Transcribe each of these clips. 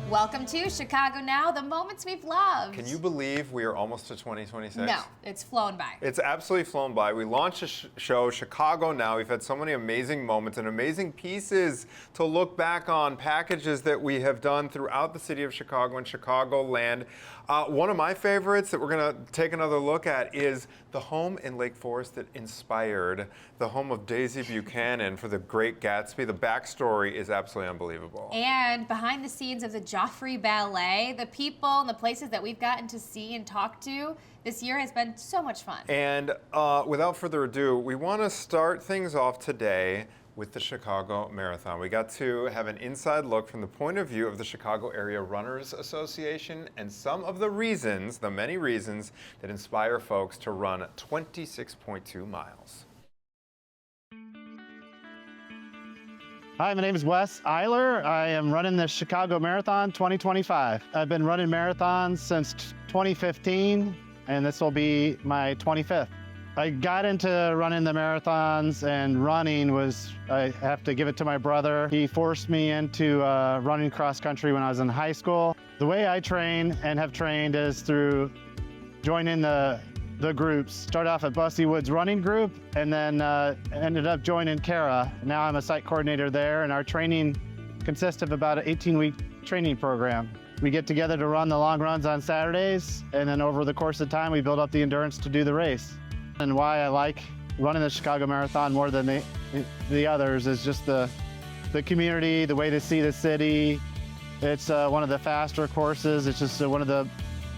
Welcome to Chicago Now, the moments we've loved. Can you believe we are almost to 2026? No, it's flown by. It's absolutely flown by. We launched a show, Chicago Now. We've had so many amazing moments and amazing pieces to look back on, packages that we have done throughout the city of Chicago and Chicagoland. One of my favorites that we're going to take another look at is the home in Lake Forest that inspired the home of Daisy Buchanan for the Great Gatsby. The backstory is absolutely unbelievable. And behind the scenes of the Joffrey Ballet, the people and the places that we've gotten to see and talk to this year has been so much fun. And without further ado, we want to start things off today with the Chicago Marathon. We got to have an inside look from the point of view of the Chicago Area Runners Association and some of the reasons, the many reasons, that inspire folks to run 26.2 miles. Hi, my name is Wes Eiler. I am running the Chicago Marathon 2025. I've been running marathons since 2015, and this will be my 25th. I got into running the marathons, and running was, I have to give it to my brother. He forced me into running cross country when I was in high school. The way I train and have trained is through joining the groups. Started off at Bussy Woods Running Group, and then ended up joining Kara. Now I'm a site coordinator there, and our training consists of about an 18-week training program. We get together to run the long runs on Saturdays, and then over the course of time, we build up the endurance to do the race. And why I like running the Chicago Marathon more than the others is just the community, the way to see the city. It's one of the faster courses. It's just one of the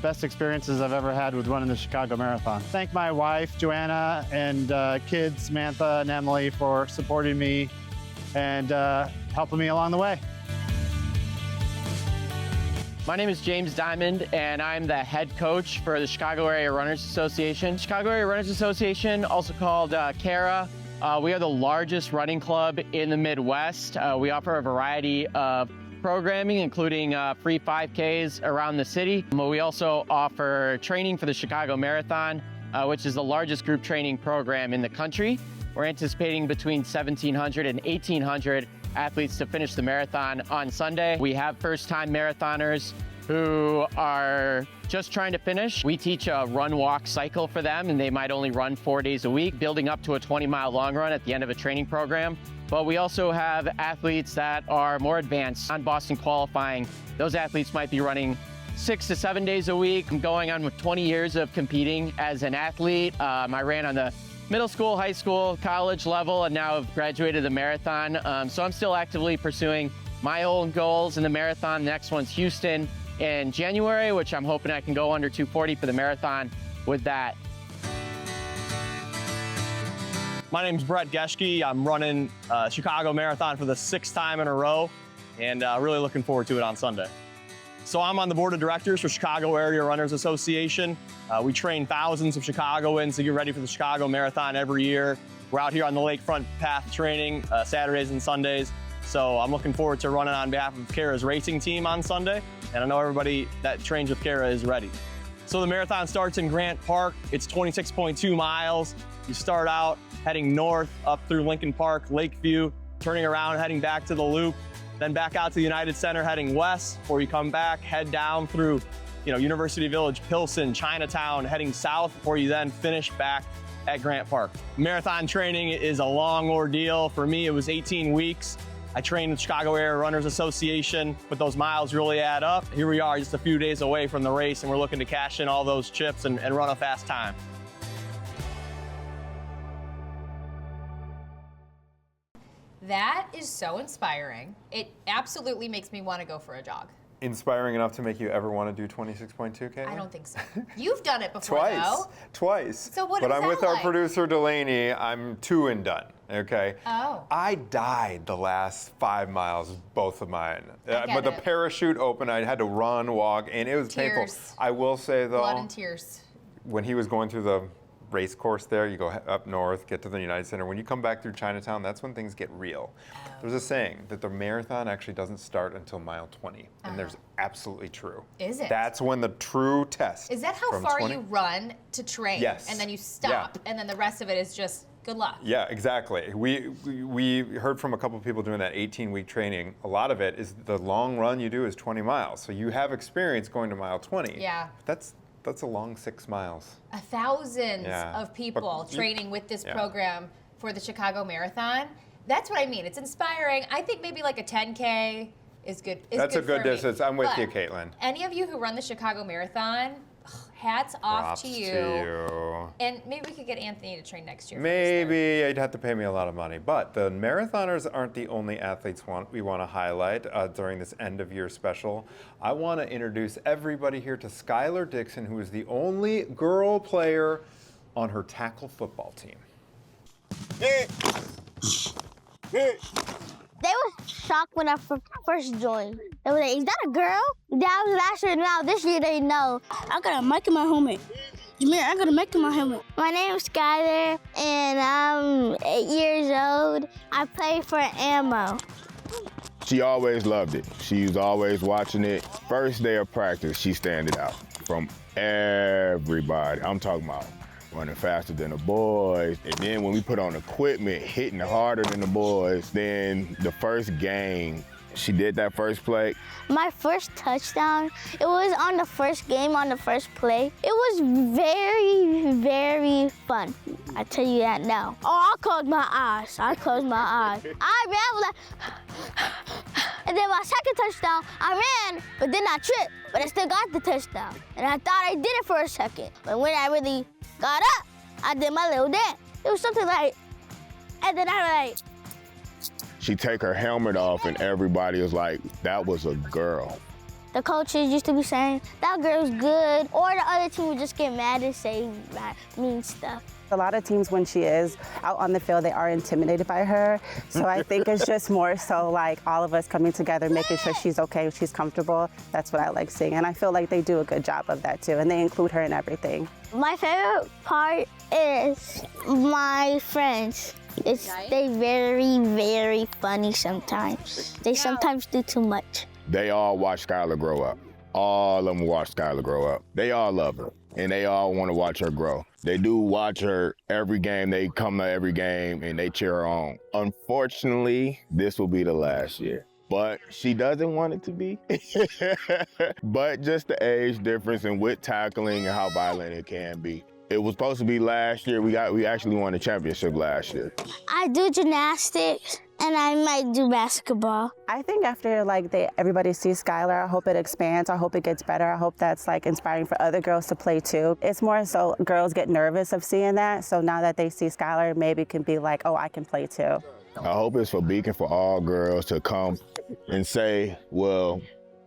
best experiences I've ever had with running the Chicago Marathon. Thank my wife, Joanna, and kids, Samantha and Emily, for supporting me and helping me along the way. My name is James Diamond, and I'm the head coach for the Chicago Area Runners Association. Chicago Area Runners Association, also called CARA. We are the largest running club in the Midwest. We offer a variety of programming, including free 5Ks around the city. We also offer training for the Chicago Marathon, which is the largest group training program in the country. We're anticipating between 1,700 and 1,800 athletes to finish the marathon on Sunday. We have first-time marathoners who are just trying to finish. We teach a run-walk cycle for them, and they might only run 4 days a week, building up to a 20-mile long run at the end of a training program. But we also have athletes that are more advanced on Boston qualifying. Those athletes might be running 6 to 7 days a week. I'm going on with 20 years of competing as an athlete. I ran on the middle school, high school, college level, and now I've graduated the marathon. So I'm still actively pursuing my own goals in the marathon. The next one's Houston in January, which I'm hoping I can go under 240 for the marathon with that. My name's Brett Geschke. I'm running Chicago Marathon for the 6th time in a row, and really looking forward to it on Sunday. So I'm on the board of directors for Chicago Area Runners Association. We train thousands of Chicagoans to get ready for the Chicago Marathon every year. We're out here on the lakefront path training Saturdays and Sundays. So I'm looking forward to running on behalf of Kara's racing team on Sunday. And I know everybody that trains with Kara is ready. So the marathon starts in Grant Park. It's 26.2 miles. You start out heading north up through Lincoln Park, Lakeview, turning around, heading back to the Loop, then back out to the United Center, heading west, before you come back, head down through, University Village, Pilsen, Chinatown, heading south, before you then finish back at Grant Park. Marathon training is a long ordeal. For me, it was 18 weeks. I trained with Chicago Area Runners Association, but those miles really add up. Here we are just a few days away from the race, and we're looking to cash in all those chips and run a fast time. That is so inspiring. It absolutely makes me want to go for a jog. Inspiring enough to make you ever want to do 26.2, Kaitlin? I don't think so. You've done it before, though. Twice. So what But is I'm that with our like? producer, Delaney. I'm 2 and done, okay? Oh. I died the last 5 miles, both of mine. I get but the it. parachute opened, I had to run, walk, and it was painful. Tears. I will say, though, Blood and tears. when he was going through the race course there, you go up north, get to the United Center. When you come back through Chinatown, that's when things get real. There's a saying that the marathon actually doesn't start until mile 20, and there's absolutely true. Is it? That's when the true test. Is that how from far 20 you run to train? Yes. And then you stop, and then the rest of it is just good luck. Yeah, exactly. We heard from a couple of people doing that 18-week training. A lot of it is the long run you do is 20 miles. So you have experience going to mile 20. Yeah. That's a long 6 miles. Thousands Yeah. of people But training with this yeah. program for the Chicago Marathon. That's what I mean. It's inspiring. I think maybe like a 10K is good. That's a good for me. distance. I'm with But you, Kaitlin. Any of you who run the Chicago Marathon, hats off Props to you. to you. And maybe we could get Anthony to train next year. for us Maybe there. you'd have to pay me a lot of money. But the marathoners aren't the only athletes we want to highlight during this end of year special. I want to introduce everybody here to Skylar Dixon, who is the only girl player on her tackle football team. They were shocked when I first joined. They were like, is that a girl? That was last year, now this year they know. I got a mic in my helmet. Jameer, I got a mic in my helmet. My name is Skylar, and I'm 8 years old. I play for Ammo. She always loved it. She was always watching it. First day of practice, she standing out from everybody. I'm talking about running faster than the boys. And then when we put on equipment, hitting harder than the boys, then the first game, she did that first play. My first touchdown, it was on the first game, on the first play. It was very, very fun. I tell you that now. Oh, I closed my eyes. I ran like, and then my second touchdown, I ran, but then I tripped, but I still got the touchdown. And I thought I did it for a second. But when I really got up, I did my little dance. It was something like, and then I like, She take her helmet off and everybody was like, that was a girl. the coaches used to be saying, that girl's good, or the other team would just get mad and say mean stuff. A lot of teams, when she is out on the field, they are intimidated by her. So I think it's just more so like all of us coming together, making sure she's okay, she's comfortable. That's what I like seeing. And I feel like they do a good job of that too. And they include her in everything. My favorite part is my friends. They very, very funny sometimes. They sometimes do too much. They all watch Skylar grow up. All of them watch Skylar grow up. They all love her, and they all want to watch her grow. They do watch her every game. They come to every game, and they cheer her on. Unfortunately, this will be the last year. But she doesn't want it to be. But just the age difference and with tackling and how violent it can be. It was supposed to be last year. We actually won the championship last year. I do gymnastics, and I might do basketball. I think after like everybody sees Skylar, I hope it expands. I hope it gets better. I hope that's like inspiring for other girls to play too. It's more so girls get nervous of seeing that. So now that they see Skylar, maybe it can be like, oh, I can play too. I hope it's for Beacon for all girls to come and say, well,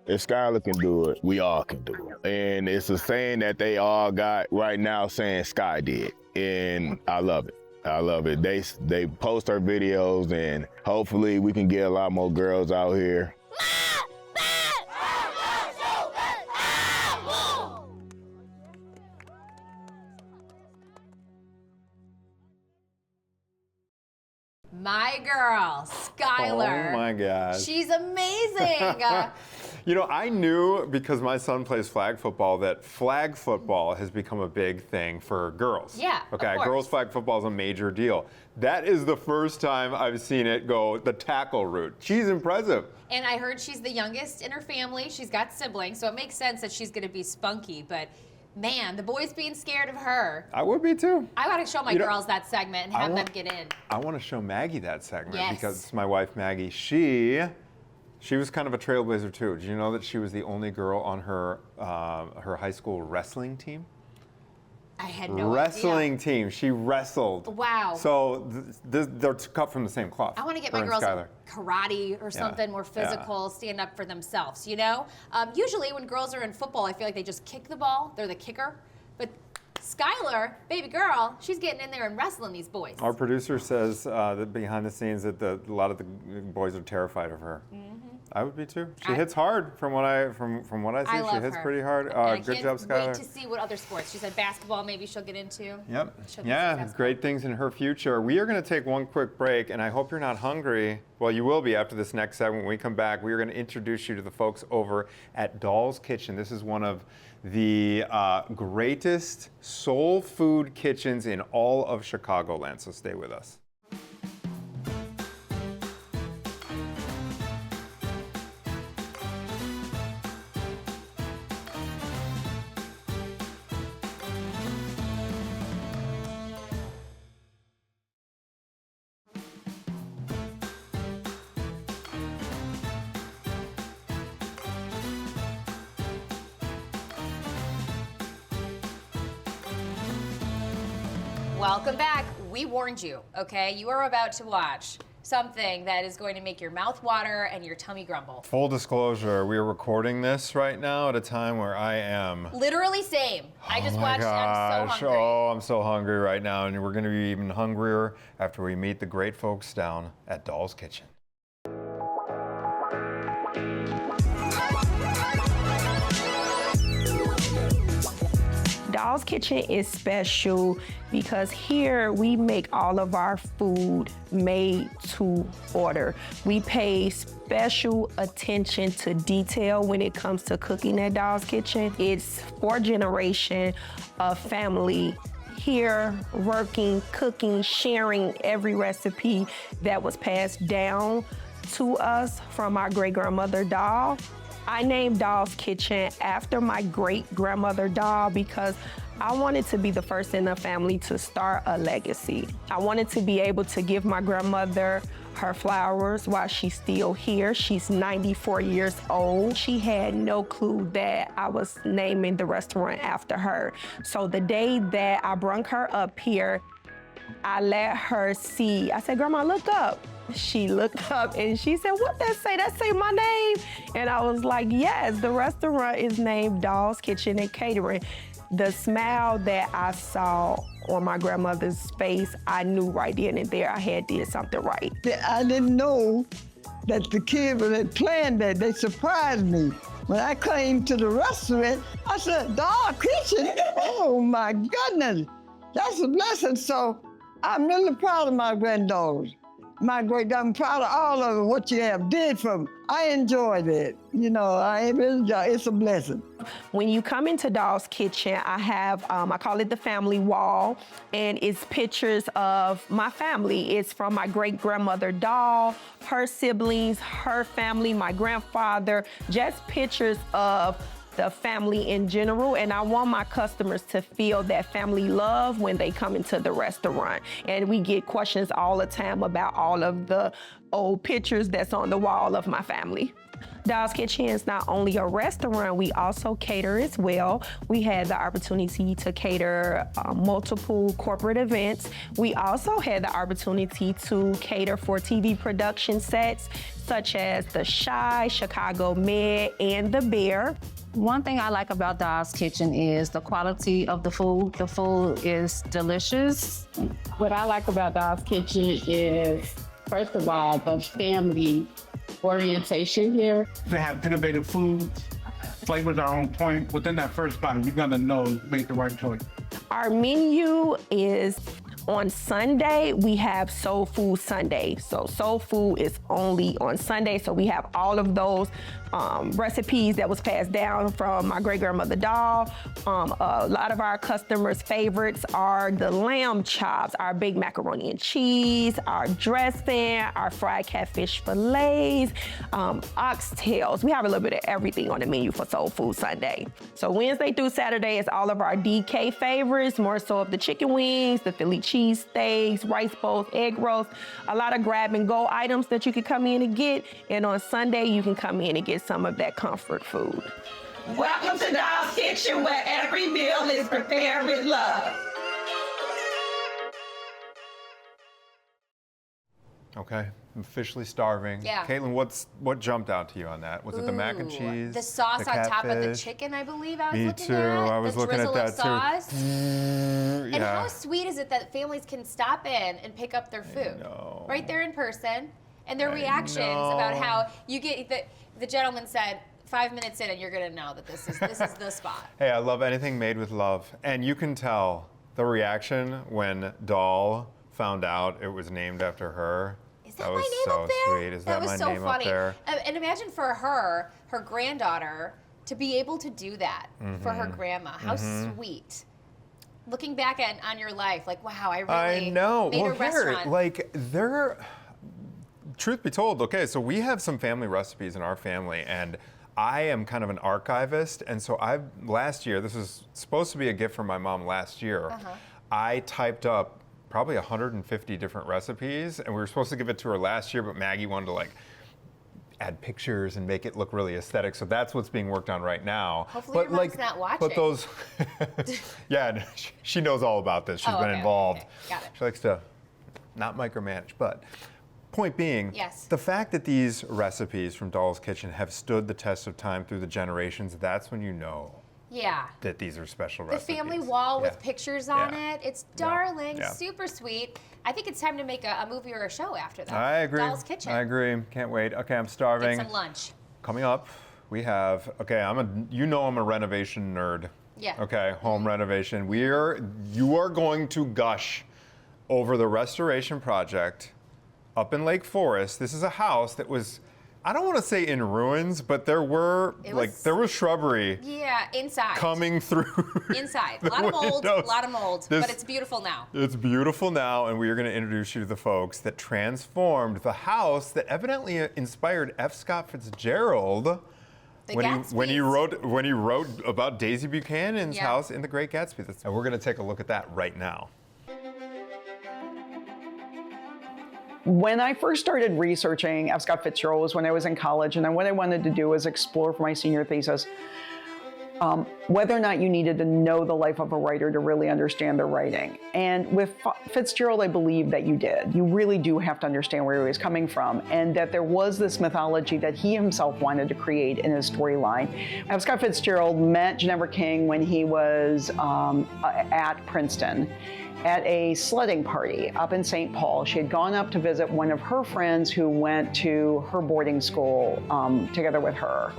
if Skylar can do it, we all can do it. And it's a saying that they all got right now saying Sky did. And I love it. I love it. They post our videos and hopefully we can get a lot more girls out here. My girl, Skylar. Oh my gosh. She's amazing. You know, I knew because my son plays flag football that flag football has become a big thing for girls. Yeah, of Okay, course. girls flag football is a major deal. That is the first time I've seen it go the tackle route. She's impressive. And I heard she's the youngest in her family. She's got siblings, so it makes sense that she's going to be spunky. But man, the boys being scared of her. I would be too. I got to show my You know, girls that segment and have them get in. I want to show Maggie that segment Yes. because my wife Maggie, she was kind of a trailblazer too. Did you know that she was the only girl on her high school wrestling team? I had no Wrestling idea. team. She wrestled. Wow. So they're cut from the same cloth. I want to get my her and girls Skylar. karate or something more physical, stand up for themselves, you know? Usually when girls are in football, I feel like they just kick the ball. They're the kicker. But Skylar, baby girl, she's getting in there and wrestling these boys. Our producer says that behind the scenes that a lot of the boys are terrified of her. I would be too. She hits hard from what I see. love She hits her. pretty hard. Good job, Skylar. Wait to see what other sports. She said basketball maybe she'll get into. Yep. She'll be Yeah, successful. great things in her future. We are going to take one quick break, and I hope you're not hungry. Well, you will be after this next segment. When we come back, we are going to introduce you to the folks over at Doll's Kitchen. This is one of the greatest soul food kitchens in all of Chicagoland, so stay with us. Welcome back. We warned you, okay? You are about to watch something that is going to make your mouth water and your tummy grumble. Full disclosure, we are recording this right now at a time where I am Literally same. I just watched it. I'm so hungry. Oh, I'm so hungry right now, and we're going to be even hungrier after we meet the great folks down at Doll's Kitchen. Doll's Kitchen is special because here we make all of our food made to order. We pay special attention to detail when it comes to cooking at Doll's Kitchen. It's 4 generations of family here working, cooking, sharing every recipe that was passed down to us from our great-grandmother Doll. I named Doll's Kitchen after my great-grandmother Doll because I wanted to be the first in the family to start a legacy. I wanted to be able to give my grandmother her flowers while she's still here. She's 94 years old. She had no clue that I was naming the restaurant after her. So the day that I brung her up here, I let her see. I said, "Grandma, look up." She looked up and she said, "What that say? That say my name?" And I was like, "Yes, the restaurant is named Doll's Kitchen and Catering." The smile that I saw on my grandmother's face, I knew right then and there I had did something right. I didn't know that the kids had planned that. They surprised me. When I came to the restaurant, I said, "Doll's Kitchen? Oh my goodness, that's a blessing." So I'm really proud of my granddaughters. I'm proud of all of it, what you have did for me. I enjoyed it. You know, it's a blessing. When you come into Doll's Kitchen, I have, I call it the family wall, and it's pictures of my family. It's from my great-grandmother Doll, her siblings, her family, my grandfather, just pictures of the family in general, and I want my customers to feel that family love when they come into the restaurant. And we get questions all the time about all of the old pictures that's on the wall of my family. Doll's Kitchen is not only a restaurant, we also cater as well. We had the opportunity to cater multiple corporate events. We also had the opportunity to cater for TV production sets, such as the Chi, Chicago Med, and the Bear. One thing I like about Doll's Kitchen is the quality of the food. The food is delicious. What I like about Doll's Kitchen is, first of all, the family orientation here. They have innovative foods, flavors are on point. Within that first bite, you're gonna know you made the right choice. Our menu is on Sunday, we have Soul Food Sunday. So soul food is only on Sunday. So we have all of those recipes that was passed down from my great-grandmother Doll. A lot of our customers' favorites are the lamb chops, our baked macaroni and cheese, our dressing, our fried catfish fillets, oxtails. We have a little bit of everything on the menu for Soul Food Sunday. So Wednesday through Saturday is all of our DK favorites, more so of the chicken wings, the Philly cheesesteaks, rice bowls, egg rolls, a lot of grab-and-go items that you can come in and get. And on Sunday, you can come in and get some of that comfort food. Welcome to Doll's Kitchen, where every meal is prepared with love. Okay, I'm officially starving. Yeah. Kaitlin, what jumped out to you on that? Was it the mac and cheese? The sauce on top of the catfish? chicken, I believe I was Me looking too. at. I was the looking at drizzle of that sauce. too. And Yeah. how sweet is it that families can stop in and pick up their food right there in person, and their reactions about how you get the gentleman said, 5 minutes in and you're gonna know that this is the spot. Hey, I love anything made with love. And you can tell the reaction when Doll found out it was named after her. Is that was my name so up there? sweet. Is that that was my so name funny. up there? And imagine for her granddaughter, to be able to do that for her grandma. How sweet. Looking back on your life, like, wow, I really made a restaurant. Like, truth be told, okay, so we have some family recipes in our family, and I am kind of an archivist, and so last year, this was supposed to be a gift from my mom last year, I typed up probably 150 different recipes, and we were supposed to give it to her last year, but Maggie wanted to like add pictures and make it look really aesthetic, so that's what's being worked on right now. Hopefully your mom's not watching. But those, yeah, she knows all about this. She's been involved. Okay. Got it. She likes to not micromanage, but point being, yes. The fact that these recipes from Doll's Kitchen have stood the test of time through the generations, that's when you know Yeah. that these are special The recipes. family wall with pictures on Yeah. it. It's darling, Yeah. super sweet. I think it's time to make a movie or a show after that. I agree. Doll's Kitchen. I agree. Can't wait. Okay, I'm starving. Get some lunch. Coming up, we have, okay, I'm a renovation nerd. Yeah. Okay, home renovation. You are going to gush over the restoration project up in Lake Forest. This is a house that was, I don't want to say in ruins, but there was shrubbery Yeah, inside. coming through. Inside. A lot of mold, but it's beautiful now. It's beautiful now, and we are going to introduce you to the folks that transformed the house that evidently inspired F. Scott Fitzgerald when he wrote about Daisy Buchanan's house in The Great Gatsby. And we're going to take a look at that right now. When I first started researching F. Scott Fitzgerald was when I was in college, and then what I wanted to do was explore for my senior thesis whether or not you needed to know the life of a writer to really understand their writing. And with Fitzgerald, I believe that you did. You really do have to understand where he was coming from, and that there was this mythology that he himself wanted to create in his storyline. F. Scott Fitzgerald met Ginevra King when he was at Princeton, at a sledding party up in St. Paul. She had gone up to visit one of her friends who went to her boarding school together with her.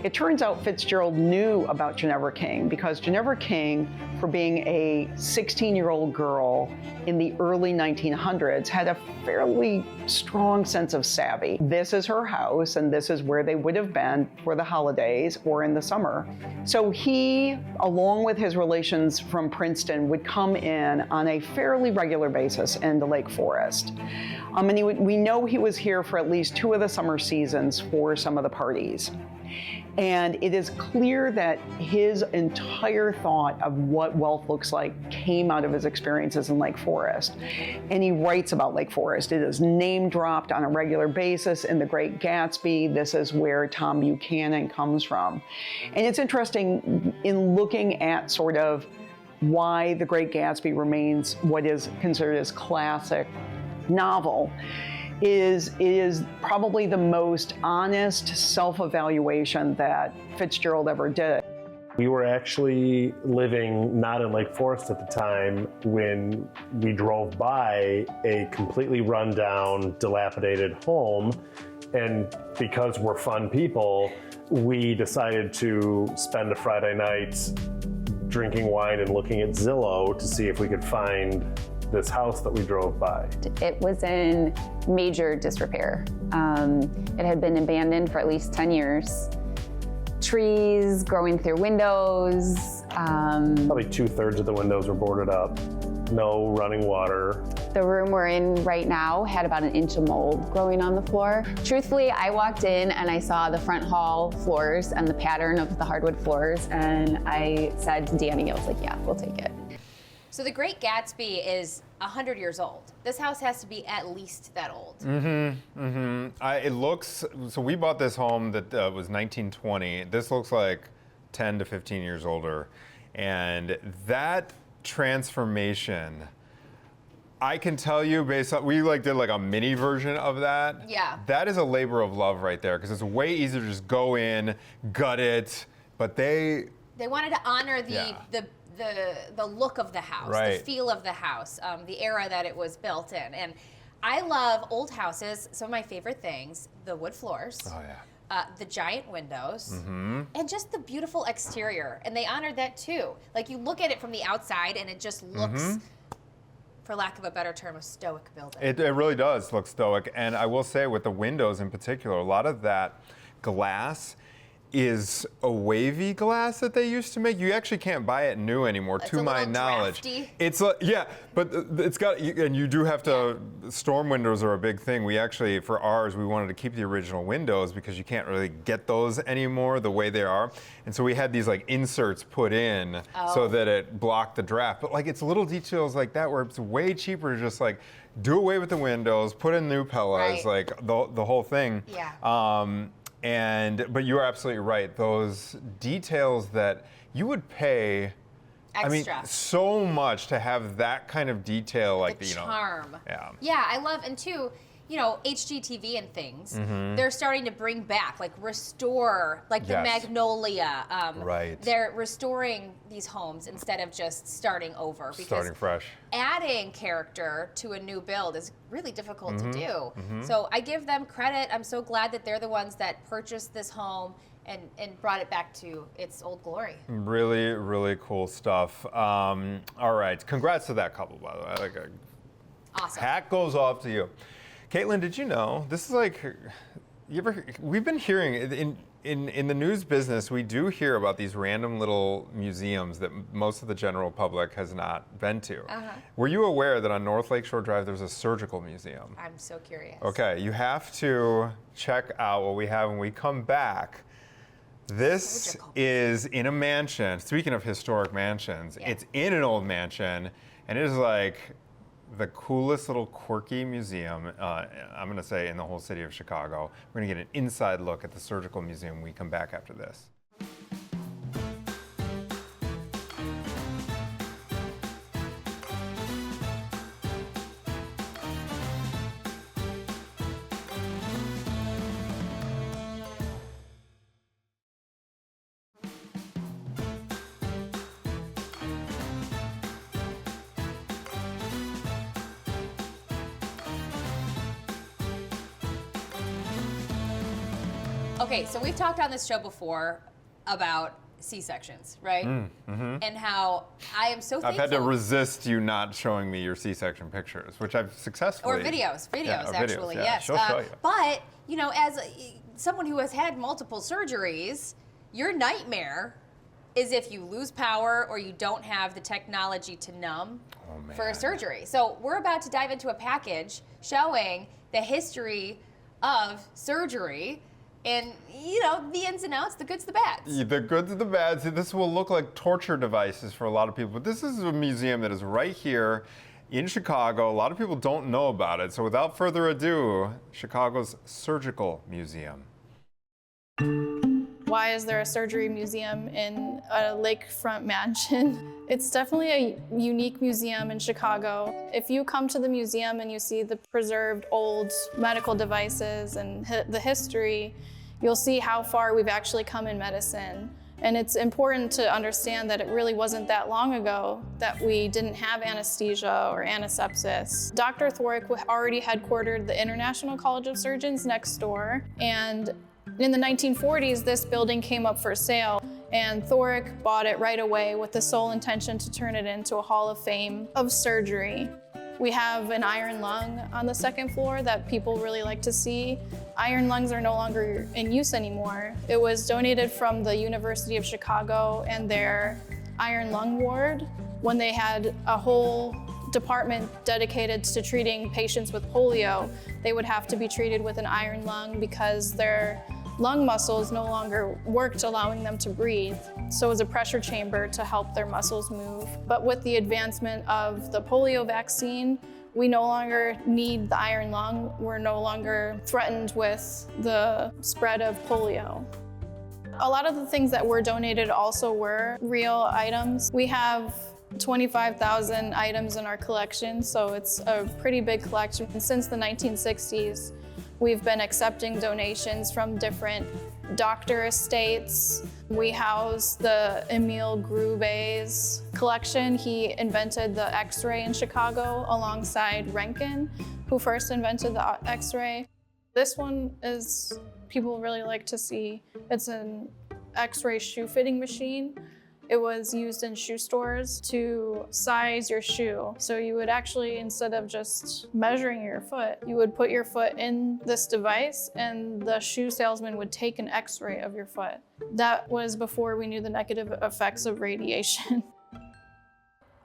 It turns out Fitzgerald knew about Ginevra King because Ginevra King, for being a 16-year-old girl in the early 1900s, had a fairly strong sense of savvy. This is her house, and this is where they would have been for the holidays or in the summer. So he, along with his relations from Princeton, would come in on a fairly regular basis into Lake Forest. And we know he was here for at least 2 of the summer seasons for some of the parties. And it is clear that his entire thought of what wealth looks like came out of his experiences in Lake Forest. And he writes about Lake Forest. It is name dropped on a regular basis in The Great Gatsby. This is where Tom Buchanan comes from. And it's interesting in looking at sort of why The Great Gatsby remains what is considered as classic novel. Is probably the most honest self-evaluation that Fitzgerald ever did. We were actually living not in Lake Forest at the time when we drove by a completely rundown, dilapidated home. And because we're fun people, we decided to spend a Friday night drinking wine and looking at Zillow to see if we could find this house that we drove by. It was in major disrepair. It had been abandoned for at least 10 years. Trees growing through windows. Probably 2/3 of the windows were boarded up. No running water. The room we're in right now had about 1 inch of mold growing on the floor. Truthfully, I walked in and I saw the front hall floors and the pattern of the hardwood floors, and I said to Danny, I was like, yeah, we'll take it. So The Great Gatsby is 100 years old. This house has to be at least that old. It looks, so we bought this home that was 1920. This looks like 10 to 15 years older. And that transformation, I can tell you based on, we did a mini version of that. Yeah. That is a labor of love right there, because it's way easier to just go in, gut it, but they wanted to honor the look of the house, the feel of the house, the era that it was built in. And I love old houses. Some of my favorite things, the wood floors. Oh, yeah. the giant windows, and just the beautiful exterior. And they honored that too. Like you look at it from the outside and it just looks, for lack of a better term, a stoic building. It really does look stoic. And I will say with the windows in particular, a lot of that glass is a wavy glass that they used to make. You actually can't buy it new anymore, It's to a my little knowledge. drafty. It's yeah, but it's got, and you do have to. Storm windows are a big thing. We actually, for ours, we wanted to keep the original windows because you can't really get those anymore the way they are, and so we had these like inserts put in so that it blocked the draft. But like it's little details like that where it's way cheaper to just like do away with the windows, put in new Pellas, like the whole thing. Yeah. But you are absolutely right. Those details that you would pay, I mean, so much to have that kind of detail, like the you know. charm. Yeah. Yeah, I love, and too, you know, HGTV and things, they're starting to bring back, like restore, like the Magnolia. Right. They're restoring these homes instead of just starting over. Because starting fresh. Adding character to a new build is really difficult to do. So I give them credit. I'm so glad that they're the ones that purchased this home and brought it back to its old glory. Really, really cool stuff. All right. Congrats to that couple, by the way. Like awesome. Hat goes off to you. Kaitlin, did you know, this is like, we've been hearing, in the news business, we do hear about these random little museums that most of the general public has not been to. Were you aware that on North Lakeshore Drive there's a surgical museum? I'm so curious. Okay, you have to check out what we have when we come back. This is in a mansion. Speaking of historic mansions, it's in an old mansion, and it is like the coolest little quirky museum, I'm going to say, in the whole city of Chicago. We're going to get an inside look at the Surgical Museum when we come back after this. Okay, so we've talked on this show before about C-sections, right? And how I am so thankful. I've had to resist you not showing me your C-section pictures, which I've successfully. Or videos, actually, yeah, yes. She'll show you. But, you know, as someone who has had multiple surgeries, your nightmare is if you lose power or you don't have the technology to numb for a surgery. So we're about to dive into a package showing the history of surgery and, you know, the ins and outs, the goods, the bads. The goods and the bads. This will look like torture devices for a lot of people, but this is a museum that is right here in Chicago. A lot of people don't know about it. So without further ado, Chicago's Surgical Museum. Why is there a surgery museum in a lakefront mansion? It's definitely a unique museum in Chicago. If you come to the museum and you see the preserved old medical devices and the history, you'll see how far we've actually come in medicine. And it's important to understand that it really wasn't that long ago that we didn't have anesthesia or antisepsis. Dr. Thorick already headquartered the International College of Surgeons next door, and in the 1940s, this building came up for sale, and Thorick bought it right away with the sole intention to turn it into a Hall of Fame of surgery. We have an iron lung on the second floor that people really like to see. Iron lungs are no longer in use anymore. It was donated from the University of Chicago and their iron lung ward when they had a whole department dedicated to treating patients with polio. They would have to be treated with an iron lung because their lung muscles no longer worked, allowing them to breathe. So it was a pressure chamber to help their muscles move. But with the advancement of the polio vaccine, we no longer need the iron lung. We're no longer threatened with the spread of polio. A lot of the things that were donated also were real items. We have 25,000 items in our collection, so it's a pretty big collection. And since the 1960s, we've been accepting donations from different doctor estates. We house the Emil Grube's collection. He invented the X-ray in Chicago alongside Röntgen, who first invented the X-ray. This one is people really like to see. It's an X-ray shoe fitting machine. It was used in shoe stores to size your shoe. So you would actually, instead of just measuring your foot, you would put your foot in this device and the shoe salesman would take an X-ray of your foot. That was before we knew the negative effects of radiation.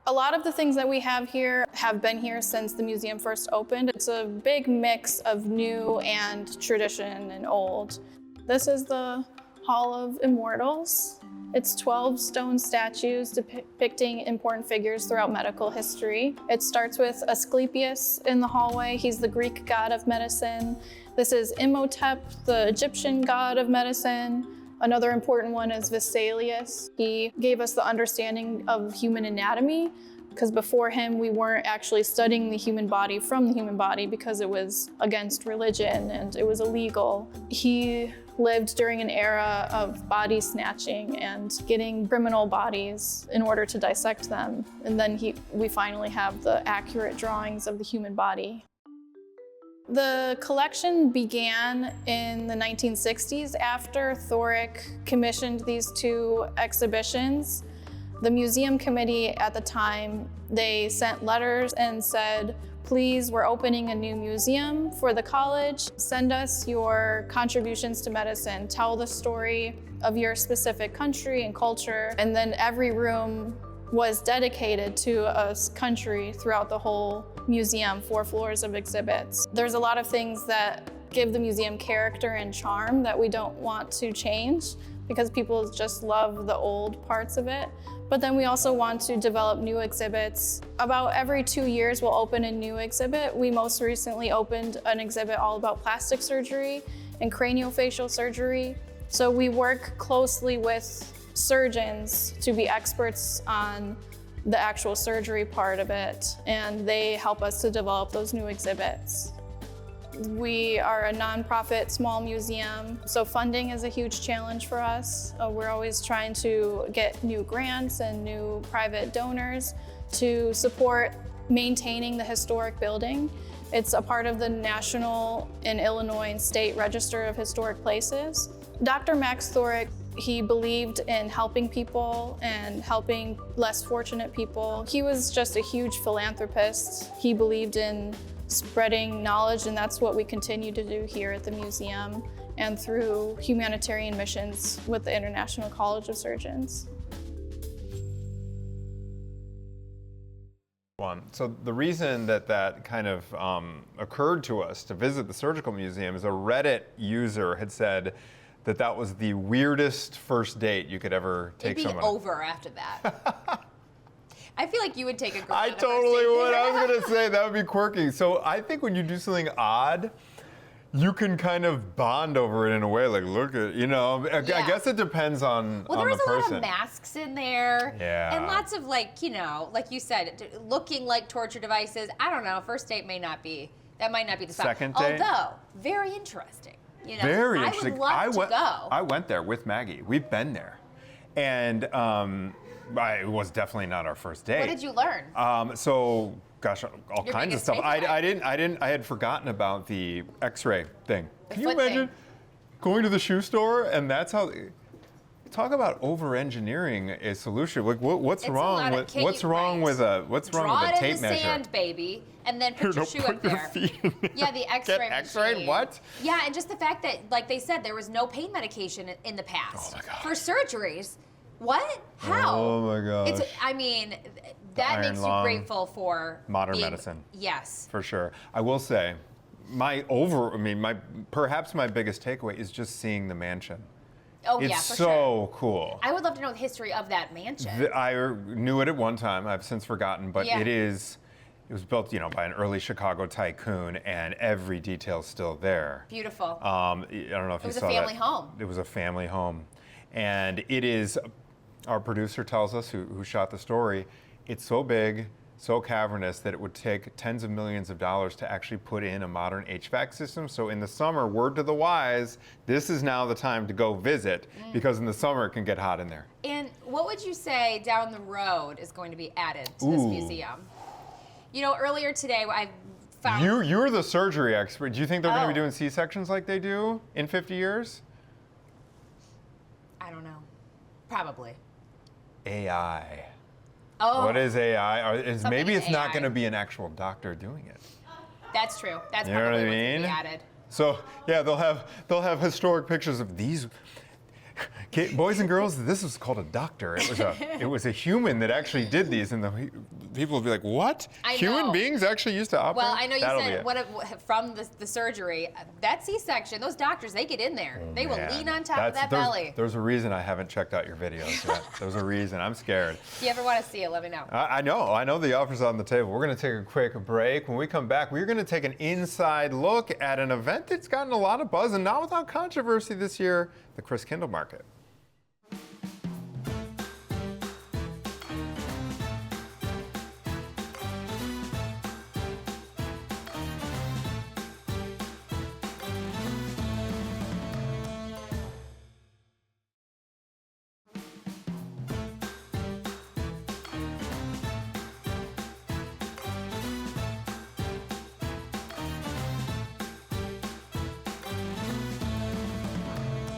A lot of the things that we have here have been here since the museum first opened. It's a big mix of new and tradition and old. This is the Hall of Immortals. It's 12 stone statues depicting important figures throughout medical history. It starts with Asclepius in the hallway. He's the Greek god of medicine. This is Imhotep, the Egyptian god of medicine. Another important one is Vesalius. He gave us the understanding of human anatomy, because before him, we weren't actually studying the human body from the human body because it was against religion and it was illegal. He lived during an era of body snatching and getting criminal bodies in order to dissect them. And then we finally have the accurate drawings of the human body. The collection began in the 1960s after Thorick commissioned these two exhibitions. The museum committee at the time, they sent letters and said, please, we're opening a new museum for the college. Send us your contributions to medicine. Tell the story of your specific country and culture. And then every room was dedicated to a country throughout the whole museum, 4 floors of exhibits. There's a lot of things that give the museum character and charm that we don't want to change because people just love the old parts of it. But then we also want to develop new exhibits. About every 2 years, we'll open a new exhibit. We most recently opened an exhibit all about plastic surgery and craniofacial surgery. So we work closely with surgeons to be experts on the actual surgery part of it, and they help us to develop those new exhibits. We are a nonprofit small museum, so funding is a huge challenge for us. We're always trying to get new grants and new private donors to support maintaining the historic building. It's a part of the National and Illinois and State Register of Historic Places. Dr. Max Thorick, he believed in helping people and helping less fortunate people. He was just a huge philanthropist. He believed in spreading knowledge, and that's what we continue to do here at the museum and through humanitarian missions with the International College of Surgeons. So the reason that kind of occurred to us to visit the surgical museum is a Reddit user had said that was the weirdest first date you could ever take someone. It'd be over after that. I feel like you would take a girl. I totally would. I was going to say that would be quirky. So I think when you do something odd, you can kind of bond over it in a way. Like, look at, I guess it depends on the person. Well, there was a lot of masks in there. Yeah. And lots of like you said, looking like torture devices. I don't know. First date might not be the spot. Second date? Although, very interesting. Very interesting. I would love to go. I went there with Maggie. We've been there. And it was definitely not our first date. What did you learn? All Your kinds of stuff. I had forgotten about the X-ray thing. Can you imagine going to the shoe store and that's how? Talk about over-engineering a solution. Like, what's wrong with a tape measure? Draw it in the sand, baby, and then put your shoe up there. Yeah, the X-ray Get X-rayed? machine. What? Yeah, and just the fact that, like they said, there was no pain medication in the past for surgeries. What? How? Oh my gosh. That makes you grateful for modern medicine. Yes. For sure. I will say, perhaps my biggest takeaway is just seeing the mansion. Oh, yeah, for It's so cool. I would love to know the history of that mansion. I knew it at one time. I've since forgotten, but Yeah. it was built, by an early Chicago tycoon, and every detail's still there. Beautiful. I don't know if you saw that. It was a family home. It was a family home, and it is. Our producer tells us, who shot the story, it's so big, so cavernous that it would take tens of millions of dollars to actually put in a modern HVAC system. So in the summer, word to the wise, this is now the time to go visit because in the summer it can get hot in there. And what would you say down the road is going to be added to this museum? Earlier today I found. You're the surgery expert. Do you think they're going to be Oh. doing C-sections like they do in 50 years? I don't know. Probably. AI. Oh. What is AI? Something Maybe is it's not AI. going to be an actual doctor doing it. That's true. That's You know probably what I what's gonna mean? be added. So yeah, they'll have historic pictures of these boys and girls. This was called a doctor. It was a human that actually did these, and the people will be like, "What? I Human know. beings actually used to operate?" Well, I know you That'll be said it. from the surgery, that C-section, those doctors, they get in there. They will Man, lean on top of that belly. There's a reason I haven't checked out your videos yet. There's a reason. I'm scared. If you ever want to see it, let me know. I know the offer's on the table. We're going to take a quick break. When we come back, we're going to take an inside look at an event that's gotten a lot of buzz and not without controversy this year, the Chris Kindle Market.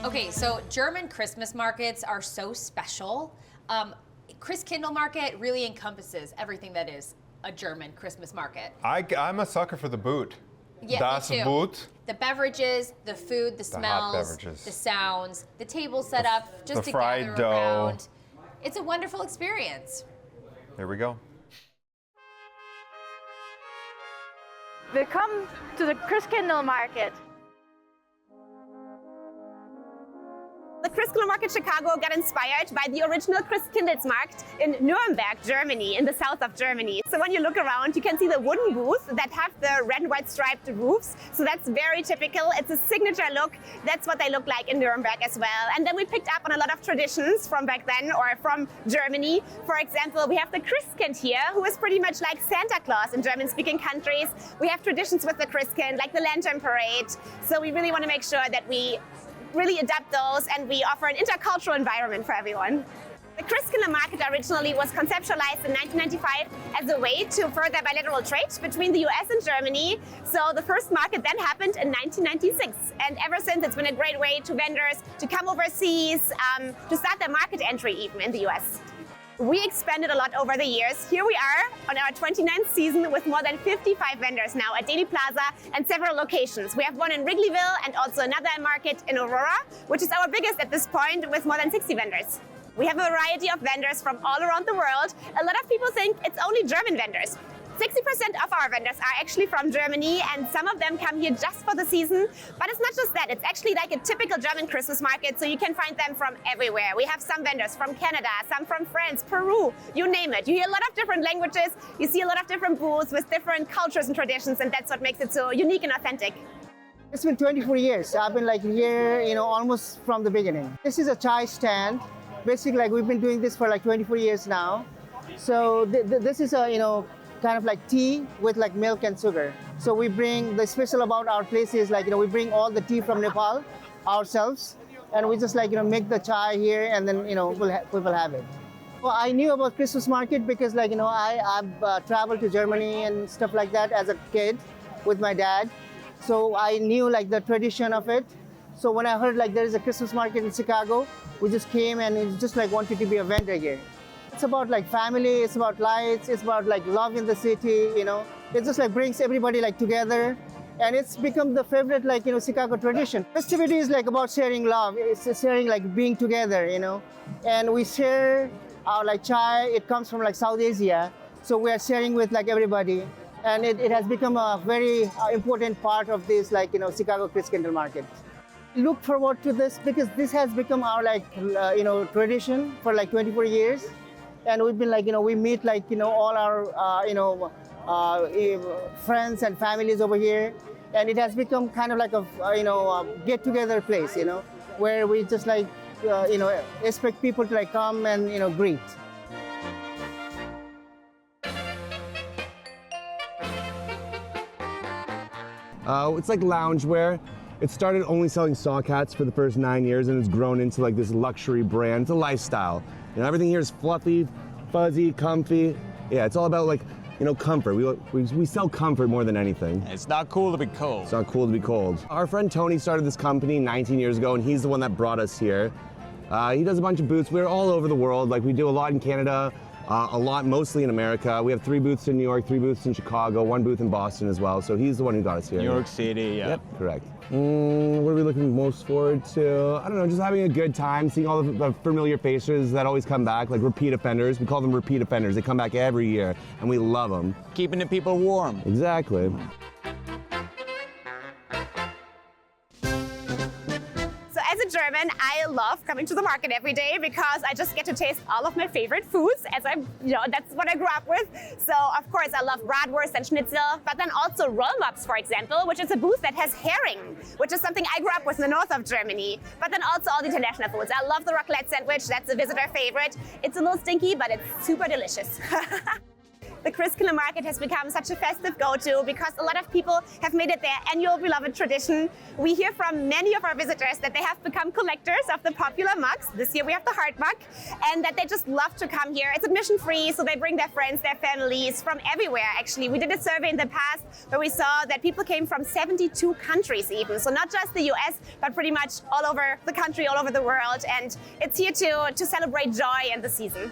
Okay, so German Christmas markets are so special. Chris Kindle Market really encompasses everything that is a German Christmas market. I'm a sucker for the boot. Yeah, Das me too. Boot. The beverages, the food, the The hot smells, beverages. the sounds, the table set up just the to fried gather dough. around. It's a wonderful experience. Here we go. Willkommen to the Chris Kindle Market. The Christkindlmarkt Chicago got inspired by the original Christkindlesmarkt in Nuremberg, Germany, in the south of Germany. So when you look around, you can see the wooden booths that have the red and white striped roofs. So that's very typical. It's a signature look. That's what they look like in Nuremberg as well. And then we picked up on a lot of traditions from back then or from Germany. For example, we have the Christkind here, who is pretty much like Santa Claus in German-speaking countries. We have traditions with the Christkind, like the Lantern Parade. So we really want to make sure that we really adapt those and we offer an intercultural environment for everyone. The Christkindlmarkt originally was conceptualized in 1995 as a way to further bilateral trade between the US and Germany. So the first market then happened in 1996. And ever since, it's been a great way to vendors to come overseas, to start their market entry even in the US. We expanded a lot over the years. Here we are on our 29th season with more than 55 vendors now at Daily Plaza and several locations. We have one in Wrigleyville and also another market in Aurora, which is our biggest at this point with more than 60 vendors. We have a variety of vendors from all around the world. A lot of people think it's only German vendors. 60% of our vendors are actually from Germany, and some of them come here just for the season. But it's not just that, it's actually like a typical German Christmas market, so you can find them from everywhere. We have some vendors from Canada, some from France, Peru, you name it. You hear a lot of different languages, you see a lot of different booths with different cultures and traditions, and that's what makes it so unique and authentic. It's been 24 years. I've been like here, almost from the beginning. This is a chai stand. Basically, like we've been doing this for like 24 years now. So this is a, kind of like tea with like milk and sugar. So we bring, the special about our place is like, we bring all the tea from Nepal ourselves, and we just like, make the chai here, and then, we will have it. Well, I knew about Christmas market because like, I've traveled to Germany and stuff like that as a kid with my dad. So I knew like the tradition of it. So when I heard like there is a Christmas market in Chicago, we just came and it's just like wanted to be a vendor here. It's about like family, it's about lights, it's about like love in the city, It just like brings everybody like together, and it's become the favorite like, Chicago tradition. Festivity is like about sharing love, it's sharing like being together, And we share our like chai, it comes from like South Asia, so we are sharing with like everybody. And it has become a very important part of this like, Chicago Chris Kindle Market. Look forward to this because this has become our like, tradition for like 24 years. And we've been like, we meet like, all our, friends and families over here. And it has become kind of like a, get-together place, where we just like, expect people to like come and, greet. It's like loungewear. It started only selling saw cats for the first 9 years, and it's grown into like this luxury brand. It's a lifestyle. Everything here is fluffy, fuzzy, comfy. Yeah, it's all about like comfort. We sell comfort more than anything. It's not cool to be cold. It's not cool to be cold. Our friend Tony started this company 19 years ago, and he's the one that brought us here. He does a bunch of booths. We're all over the world. Like, we do a lot in Canada, a lot mostly in America. We have 3 booths in New York, 3 booths in Chicago, 1 booth in Boston as well. So he's the one who got us here. New York City, yeah. Yep, correct. What are we looking most forward to? I don't know, just having a good time, seeing all the familiar faces that always come back, like repeat offenders. We call them repeat offenders. They come back every year, and we love them. Keeping the people warm. Exactly. So as a German, I love coming to the market every day because I just get to taste all of my favorite foods, as that's what I grew up with. So of course I love bratwurst and schnitzel, but then also roll-ups, for example, which is a booth that has herring, which is something I grew up with in the north of Germany. But then also all the international foods. I love the raclette sandwich, that's a visitor favorite. It's a little stinky, but it's super delicious. The Christkindl market has become such a festive go-to because a lot of people have made it their annual beloved tradition. We hear from many of our visitors that they have become collectors of the popular mugs. This year we have the heart mug, and that they just love to come here. It's admission-free, so they bring their friends, their families from everywhere, actually. We did a survey in the past where we saw that people came from 72 countries even. So not just the US, but pretty much all over the country, all over the world. And it's here to celebrate joy and the season.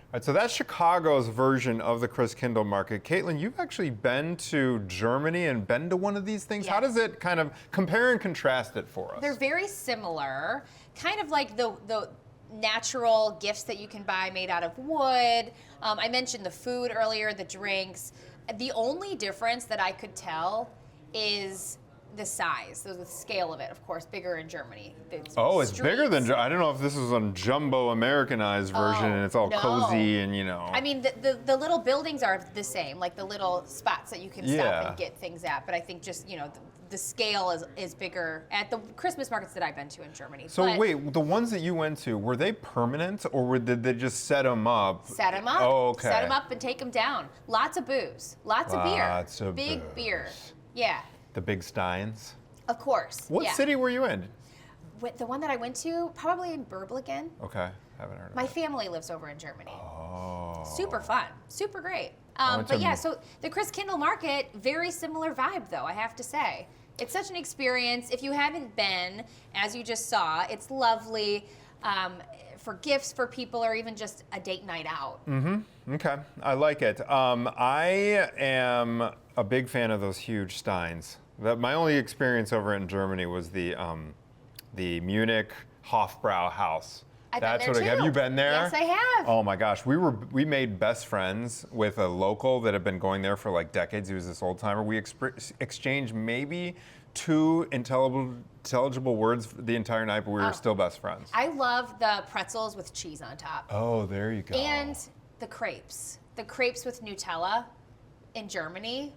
All right, so that's Chicago's version of the Christkindl market. Kaitlin, you've actually been to Germany and been to one of these things. Yes. How does it kind of compare and contrast it for us? They're very similar, kind of like the natural gifts that you can buy made out of wood. I mentioned the food earlier, the drinks. The only difference that I could tell is the size, the scale of it, of course, bigger in Germany. It's bigger than, I don't know if this is a jumbo Americanized version and it's all cozy and, I mean, the little buildings are the same, like the little spots that you can stop and get things at, but I think just, the scale is bigger at the Christmas markets that I've been to in Germany. So wait, the ones that you went to, were they permanent or did they just set them up? Set them up. Oh, okay. Set them up and take them down. Lots of booze, lots of beer. Lots of big booze. beer. Yeah. The big steins? Of course. What city were you in? The one that I went to, probably in Berbligen. Okay, haven't heard of My family lives over in Germany. Oh. Super fun, super great. But yeah, so the Christkindl market, very similar vibe though, I have to say. It's such an experience. If you haven't been, as you just saw, it's lovely for gifts for people or even just a date night out. Mm-hmm. Okay, I like it. I am a big fan of those huge steins. My only experience over in Germany was the Munich Hofbrauhaus. Have you been there? Yes, I have. Oh my gosh, we made best friends with a local that had been going there for like decades. He was this old timer. We exchanged maybe 2 intelligible words the entire night, but we were still best friends. I love the pretzels with cheese on top. Oh, there you go. And the crepes with Nutella in Germany.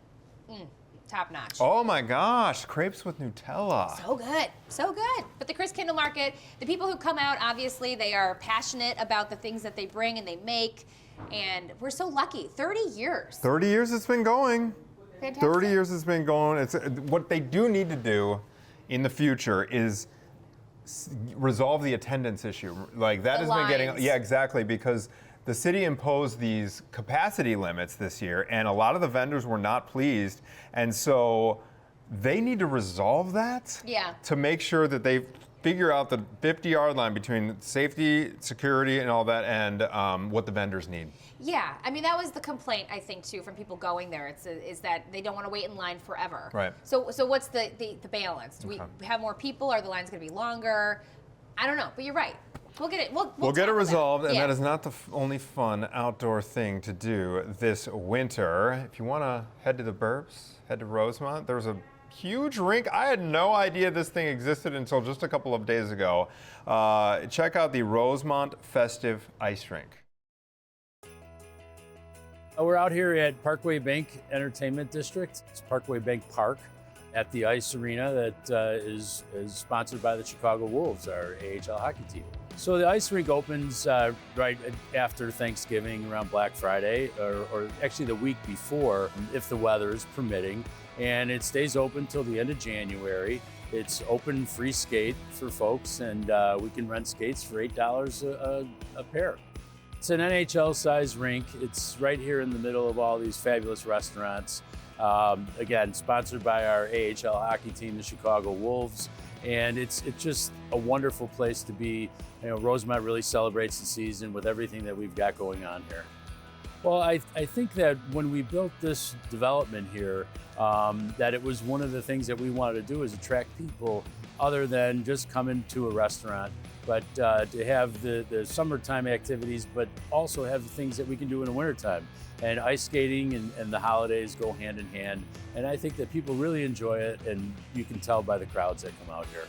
Top notch. Oh my gosh, crepes with Nutella. So good, so good. But the Christkindl market, the people who come out, obviously, they are passionate about the things that they bring and they make, and we're so lucky. 30 years. 30 years it's been going. Fantastic. 30 years it's been going. It's what they do need to do in the future is resolve the attendance issue. Like that has been getting, yeah, exactly, because the city imposed these capacity limits this year, and a lot of the vendors were not pleased, and so they need to resolve that to make sure that they figure out the 50-yard line between safety, security, and all that, and what the vendors need. Yeah, I mean, that was the complaint, I think, too, from people going there, is that they don't want to wait in line forever. Right. So what's the balance? Do we have more people? Are the lines going to be longer? I don't know, but you're right. We'll get it. We'll get it resolved, and yeah. that is not the only fun outdoor thing to do this winter. If you want to head to the Burbs, head to Rosemont. There's a huge rink. I had no idea this thing existed until just a couple of days ago. Check out the Rosemont Festive Ice Rink. We're out here at Parkway Bank Entertainment District. It's Parkway Bank Park at the ice arena that is sponsored by the Chicago Wolves, our AHL hockey team. So the ice rink opens right after Thanksgiving, around Black Friday, or actually the week before, if the weather is permitting. And it stays open till the end of January. It's open free skate for folks, and we can rent skates for $8 a pair. It's an NHL-sized rink. It's right here in the middle of all these fabulous restaurants. Again, sponsored by our AHL hockey team, the Chicago Wolves. And it's just a wonderful place to be. You know, Rosemont really celebrates the season with everything that we've got going on here. Well, I think that when we built this development here, that it was one of the things that we wanted to do is attract people other than just coming to a restaurant, but to have the summertime activities, but also have things that we can do in the wintertime. And ice skating and the holidays go hand in hand. And I think that people really enjoy it, and you can tell by the crowds that come out here.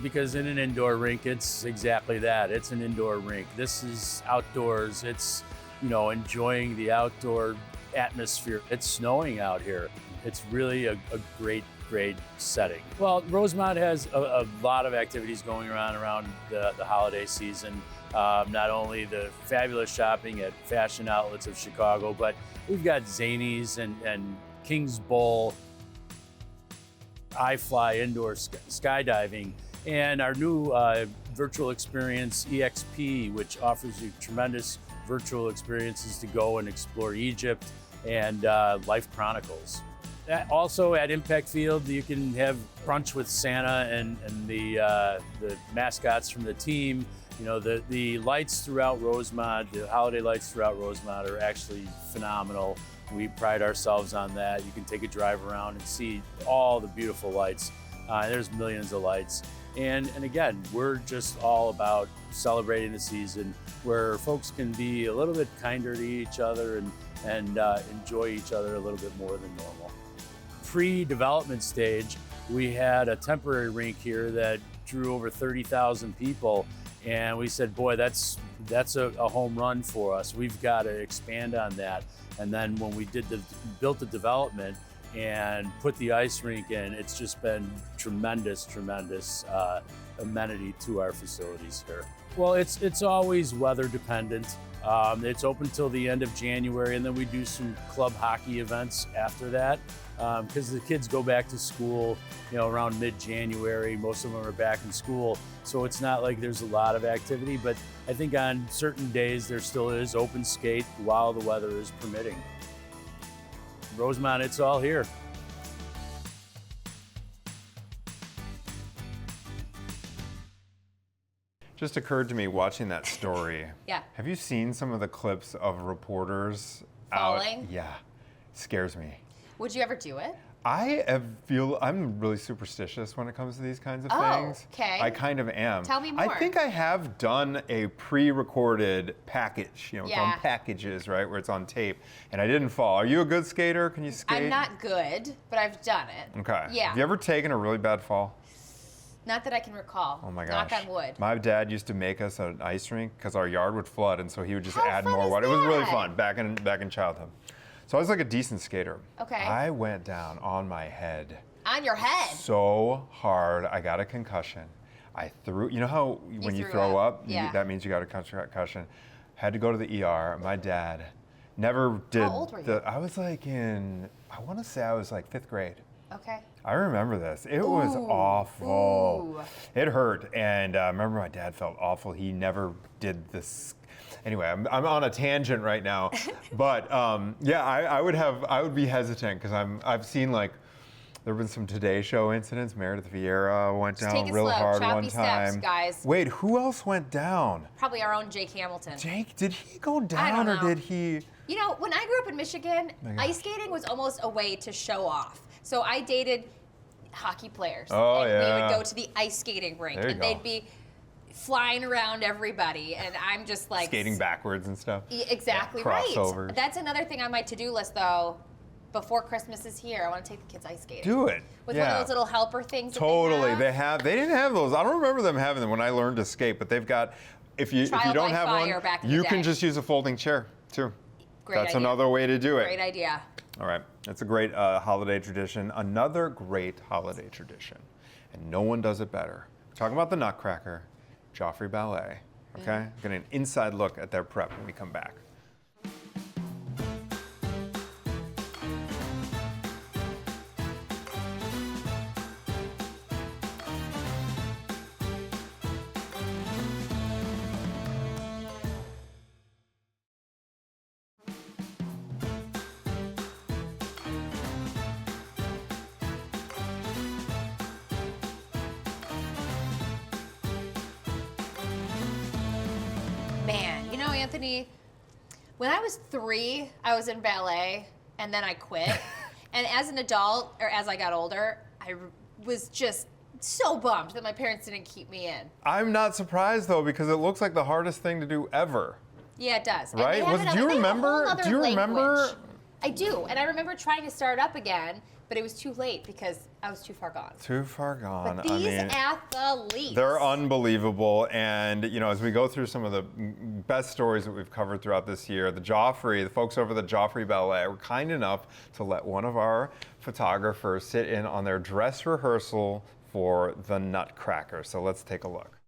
Because in an indoor rink, it's exactly that. It's an indoor rink. This is outdoors. It's, you know, enjoying the outdoor atmosphere. It's snowing out here. It's really a great setting. Well, Rosemont has a lot of activities going around the holiday season. Not only the fabulous shopping at fashion outlets of Chicago, but we've got Zanies and King's Bowl, iFly indoor skydiving, and our new virtual experience, EXP, which offers you tremendous virtual experiences to go and explore Egypt, and Life Chronicles. Also at Impact Field, you can have brunch with Santa and the mascots from the team. You know, the lights throughout Rosemont, the holiday lights throughout Rosemont are actually phenomenal. We pride ourselves on that. You can take a drive around and see all the beautiful lights. There's millions of lights. And again, we're just all about celebrating the season where folks can be a little bit kinder to each other and enjoy each other a little bit more than normal. Pre-development stage, we had a temporary rink here that drew over 30,000 people. And we said, boy, that's a home run for us. We've got to expand on that. And then when we built the development and put the ice rink in, it's just been tremendous amenity to our facilities here. Well, it's always weather dependent. It's open till the end of January, and then we do some club hockey events after that, because the kids go back to school, you know, around mid-January. Most of them are back in school, so it's not like there's a lot of activity, but I think on certain days there still is open skate while the weather is permitting. Rosemont, it's all here. Just occurred to me watching that story. Yeah. Have you seen some of the clips of reporters falling? out? Yeah, scares me. Would you ever do it? I'm really superstitious when it comes to these kinds of things. Okay. I kind of am. Tell me more. I think I have done a pre-recorded package, you know, it's on packages, right, where it's on tape, and I didn't fall. Are you a good skater? Can you skate? I'm not good, but I've done it. Okay. Yeah. Have you ever taken a really bad fall? Not that I can recall. Oh my gosh. Knock on wood. My dad used to make us an ice rink because our yard would flood, and so he would just add more water. It was really fun back in childhood. So I was like a decent skater. Okay. I went down on my head. On your head? So hard, I got a concussion. I threw, you know how when you throw up, that means you got a concussion. Had to go to the ER. My dad never did. How old were you? I was like I want to say I was like 5th grade. Okay. I remember this. It was awful. Ooh. It hurt, and I remember my dad felt awful. He never did this. Anyway, I'm on a tangent right now, but yeah, I would be hesitant because I've seen like there have been some Today Show incidents. Meredith Vieira went down real hard one time. Steps, guys. Wait, who else went down? Probably our own Jake Hamilton. Jake, did he go down I don't know. or did he? You know, when I grew up in Michigan, ice skating was almost a way to show off. So I dated hockey players. Oh, and yeah. we would go to the ice skating rink, There you and go. they'd be flying around everybody, and I'm just like Skating backwards and stuff. Exactly Yeah, right. crossovers. That's another thing on my to-do list, though. Before Christmas is here, I want to take the kids ice skating. Do it. With one yeah. of those little helper things. Totally, that they didn't have those. I don't remember them having them when I learned to skate, but they've got. If you Trial don't by have fire one, back in the you day. can just use a folding chair too. Great That's idea. another way to do it. Great idea. All right, that's a great holiday tradition. Another great holiday tradition, and no one does it better. We're talking about the Nutcracker, Joffrey Ballet. Okay, getting an inside look at their prep when we come back. Anthony, when I was 3, I was in ballet, and then I quit. And as an adult, or as I got older, I was just so bummed that my parents didn't keep me in. I'm not surprised though, because it looks like the hardest thing to do ever. Yeah, it does. Right? Do you remember? I do, and I remember trying to start up again, but it was too late because I was too far gone. Too far gone. But these athletes. They're unbelievable. And, you know, as we go through some of the best stories that we've covered throughout this year, the folks over the Joffrey Ballet were kind enough to let one of our photographers sit in on their dress rehearsal for the Nutcracker. So let's take a look.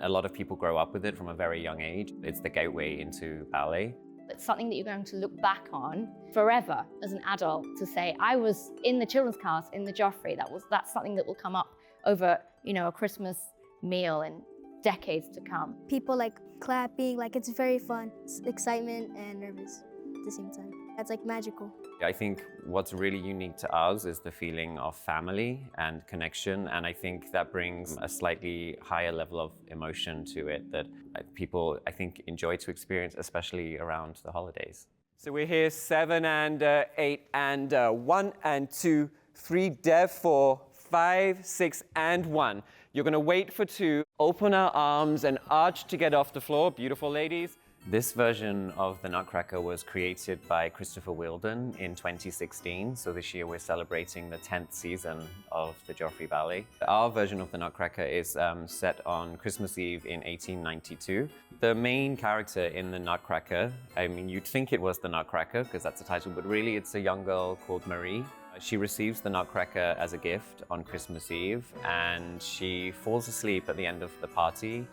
A lot of people grow up with it from a very young age. It's the gateway into ballet. It's something that you're going to look back on forever as an adult to say, I was in the children's cast in the Joffrey. That's something that will come up over, you know, a Christmas meal in decades to come. People like clapping, like it's very fun. It's excitement and nervous at the same time. It's like magical. I think what's really unique to us is the feeling of family and connection, and I think that brings a slightly higher level of emotion to it that people, I think, enjoy to experience, especially around the holidays. So we're here 7 and 8 and 1 and 2, 3, Dev 4, 5, 6 and 1. You're gonna wait for 2, open our arms and arch to get off the floor, beautiful ladies. This version of the Nutcracker was created by Christopher Wheeldon in 2016. So this year we're celebrating the 10th season of the Joffrey Ballet. Our version of the Nutcracker is set on Christmas Eve in 1892. The main character in the Nutcracker, I mean, you'd think it was the Nutcracker because that's the title, but really it's a young girl called Marie. She receives the Nutcracker as a gift on Christmas Eve, and she falls asleep at the end of the party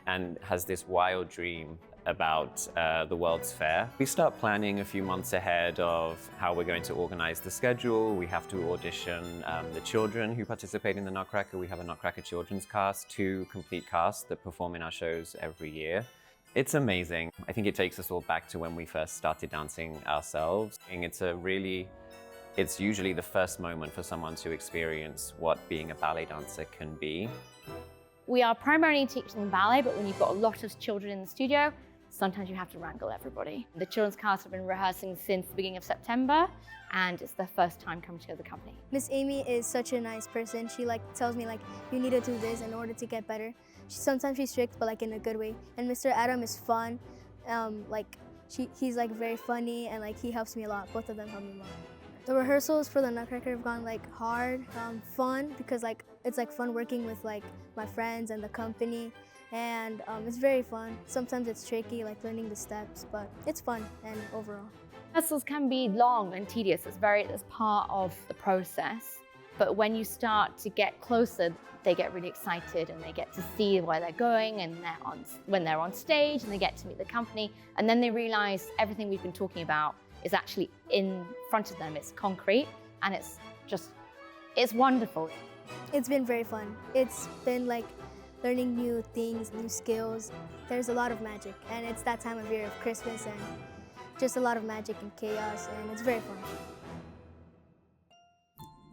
and has this wild dream about the World's Fair. We start planning a few months ahead of how we're going to organize the schedule. We have to audition the children who participate in the Nutcracker. We have a Nutcracker children's cast, 2 complete casts that perform in our shows every year. It's amazing. I think it takes us all back to when we first started dancing ourselves. It's usually the first moment for someone to experience what being a ballet dancer can be. We are primarily teaching ballet, but when you've got a lot of children in the studio, sometimes you have to wrangle everybody. The children's cast have been rehearsing since the beginning of September, and it's their first time coming to the company. Miss Amy is such a nice person. She tells me you need to do this in order to get better. Sometimes she's strict, but in a good way. And Mr. Adam is fun. He's very funny, and he helps me a lot. Both of them help me a lot. The rehearsals for the Nutcracker have gone hard, fun, because it's fun working with my friends and the company, and it's very fun. Sometimes it's tricky, learning the steps, but it's fun and overall. Rehearsals can be long and tedious. It's part of the process. But when you start to get closer, they get really excited and they get to see where they're going, and when they're on stage and they get to meet the company, and then they realize everything we've been talking about is actually in front of them. It's concrete, and it's wonderful. It's been very fun. It's been learning new things, new skills. There's a lot of magic, and it's that time of year of Christmas, and just a lot of magic and chaos, and it's very fun.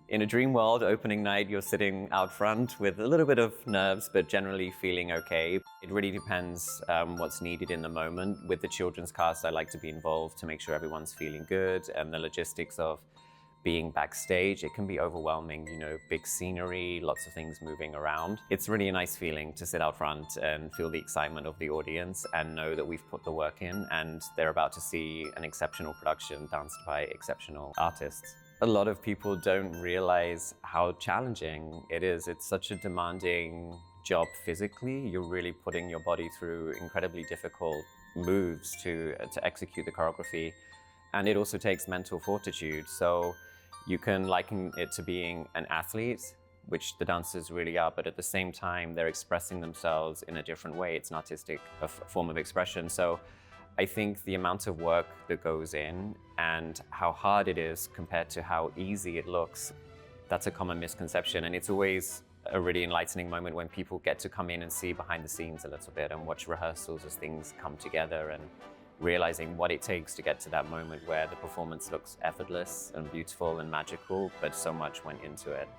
In a dream world, opening night, you're sitting out front with a little bit of nerves, but generally feeling okay. It really depends what's needed in the moment. With the children's cast, I like to be involved to make sure everyone's feeling good, and the logistics of being backstage, it can be overwhelming, big scenery, lots of things moving around. It's really a nice feeling to sit out front and feel the excitement of the audience and know that we've put the work in and they're about to see an exceptional production danced by exceptional artists. A lot of people don't realize how challenging it is. It's such a demanding job physically. You're really putting your body through incredibly difficult moves to execute the choreography. And it also takes mental fortitude. So you can liken it to being an athlete, which the dancers really are, but at the same time, they're expressing themselves in a different way. It's an artistic form of expression. So I think the amount of work that goes in and how hard it is compared to how easy it looks, that's a common misconception. And it's always a really enlightening moment when people get to come in and see behind the scenes a little bit and watch rehearsals as things come together and realizing what it takes to get to that moment where the performance looks effortless and beautiful and magical, but so much went into it.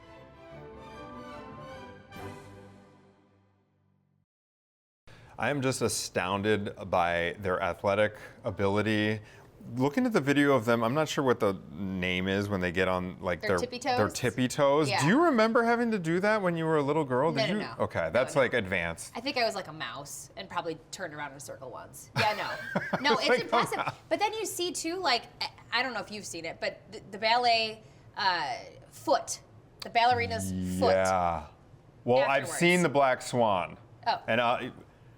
I am just astounded by their athletic ability. Looking at the video of them, I'm not sure what the name is when they get on like Their tippy toes? Their tippy toes. Yeah. Do you remember having to do that when you were a little girl? No, Did you? no. Okay, that's like advanced. I think I was like a mouse and probably turned around in a circle once. Yeah, no. No, it's impressive. But then you see too, like, I don't know if you've seen it, but the ballet foot, the ballerina's foot. Yeah. Well, Afterwards. I've seen the Black Swan. Oh. And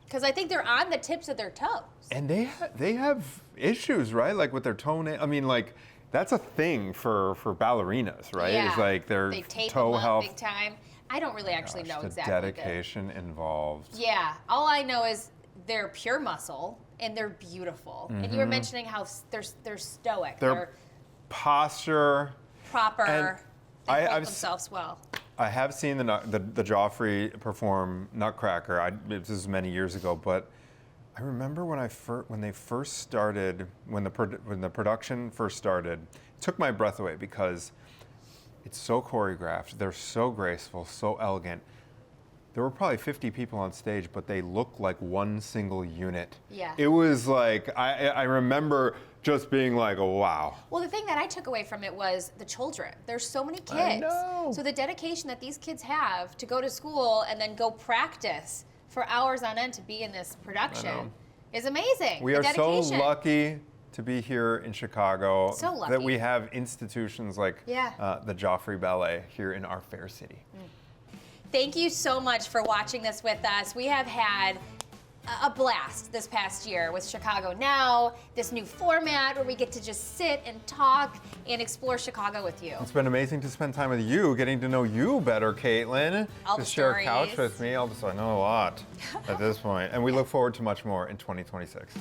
Because I think they're on the tips of their toes. and they have issues, right? Like with their toenail. I mean, like that's a thing for ballerinas, right? Yeah. It's like their They tape toe them up health. big time. I don't really actually know the exactly. what dedication involved. Yeah, all I know is they're pure muscle and they're beautiful. And you were Mhm. mentioning how they're stoic. Their posture. proper. and They hold I've themselves well. I have seen the Joffrey perform Nutcracker. This was many years ago, but I remember when they first started, when the production first started, it took my breath away because it's so choreographed. They're so graceful, so elegant. There were probably 50 people on stage, but they looked like one single unit. Yeah. It was like I remember just being like, oh, wow. Well, the thing that I took away from it was the children. There's so many kids. I know. So the dedication that these kids have to go to school and then go practice for hours on end to be in this production is amazing. We The are so dedication. lucky to be here in Chicago. So lucky. That we have institutions like Yeah. the Joffrey Ballet here in our fair city. Thank you so much for watching this with us. We have had a blast this past year with Chicago Now, this new format where we get to just sit and talk and explore Chicago with you. It's been amazing to spend time with you, getting to know you better, Kaitlin. All to the share a couch stories. with me. I know a lot at this point. And we look forward to much more in 2026.